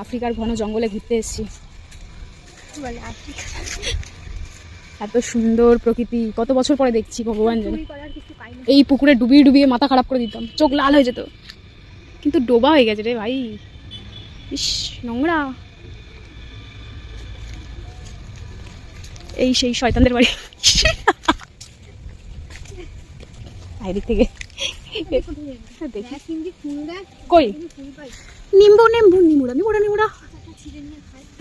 আফ্রিকার ঘন জঙ্গলে ঘুরতে এসেছি। এত সুন্দর প্রকৃতি কত বছর পরে দেখছি, ভগবান জানে। এই পুকুরে ডুবিয়ে ডুবিয়ে মাথা খারাপ করে দিতাম, চোখ লাল হয়ে যেত, কিন্তু ডোবা হয়ে গেছে রে ভাই। ইস নোংরা। এই সেই শয়তানদের বাড়ি। বাইরে থেকে কই নিম্বু নিম্বু নিমুড়া নিমুড়া নিমুড়া।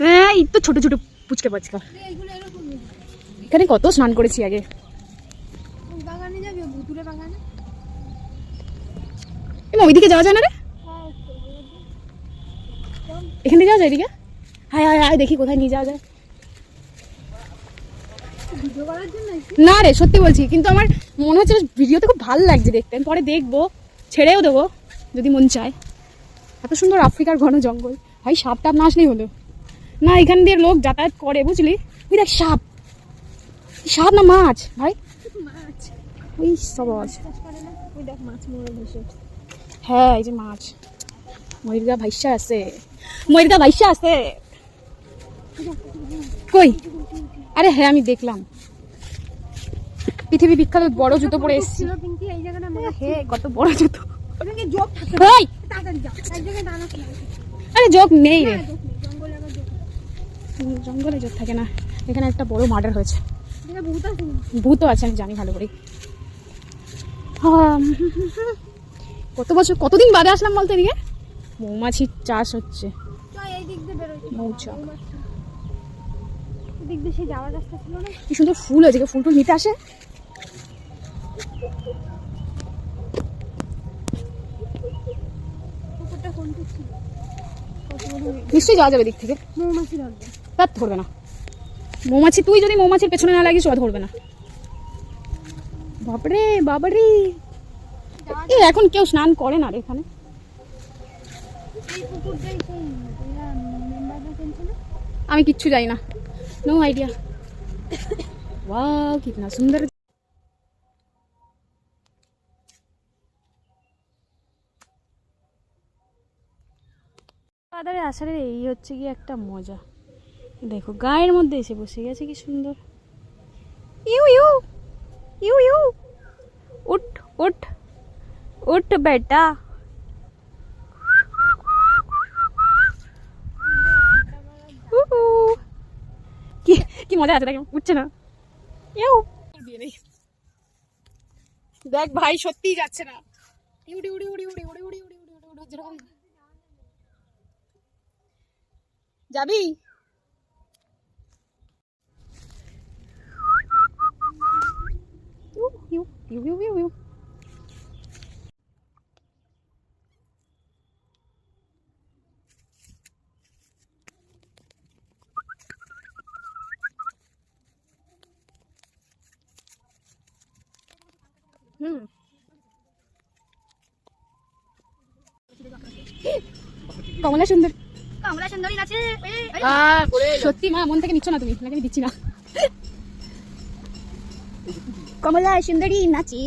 হ্যাঁ এই তো ছোট ছোট পুচকে পাচকা। এখানে কত স্নান করেছি আগে। ওইদিকে যাওয়া যায় না রে? এখান থেকে যাওয়া যায় এদিকে? হ্যাঁ হ্যাঁ হ্যাঁ দেখি কোথায় নিয়ে যাওয়া যায়। না রে সত্যি বলছি, কিন্তু আমার মনে হচ্ছে ভিডিওতে খুব ভালো লাগছে দেখতে। আমি পরে দেখবো, ছেড়েও দেবো যদি মন চায়। এত সুন্দর আফ্রিকার ঘন জঙ্গল ভাই, সাপ টাপ না আসলেই হলো না। এখান দিয়ে লোক যাতায়াত করে বুঝলি। ওই দেখ সাপ, সাপ না মাছ ভাই, ওই সব আছে। হ্যাঁ এই যে মাছ, ময়ূরগা ভাইসা আছে, ময়ূরগা ভাইসা আছে। কই? আরে হ্যাঁ আমি দেখলাম, পৃথিবী বিখ্যাত বড় জুতো পরে এসেছি। হ্যাঁ কত বড় জুতো। আরে জোক নেই রে, জঙ্গলে জোক থাকে না। এখানে একটা বড় মার্ডার হয়েছে। ভূতও আছে আমি জানি ভালো করে। কত বছর কতদিন বাদে আসলাম বলতে এদিকে। মৌমাছির চাষ হচ্ছে, মৌচাক। কি সুন্দর ফুল আছে, ফুল টুল নিতে আসে। নিশ্চয়ই যাওয়া যাবে দিক থেকে। মৌমাছি ধরবে? তার ধরবে না মৌমাছি, তুই যদি মৌমাছির পেছনে না লাগিস ও ধরবে না। বাপরে বাবারে, এখন কেউ স্নান করে না রে এখানে। আমি কিচ্ছু জানি না, নো আইডিয়া। ওয়াও কিতনা সুন্দর। আদারে আসারে এই হচ্ছে কি একটা মজা। দেখো গায়ের মধ্যে এসে বসে গেছে, কি সুন্দর। ইউ ইউ ইউ ইউ, উঠ উঠ উঠ বেটা। কি কি মজা আছে, দেখো উঠছে না। ইউ দেখ ভাই সত্যিই যাচ্ছে না। উড়ি উড়ি উড়ি উড়ি উড়ি উড়ি উড়ি উড়ি উড়ি যেরকম। যাবি? ইউ ইউ ইউ ইউ ইউ। কমলা সুন্দর, কমলা সুন্দরী নাচে। সত্যি মা মন থেকে নিচ্ছ না তুমি, নাকি আমি দিচ্ছি না। কমলা সুন্দরী নাচে।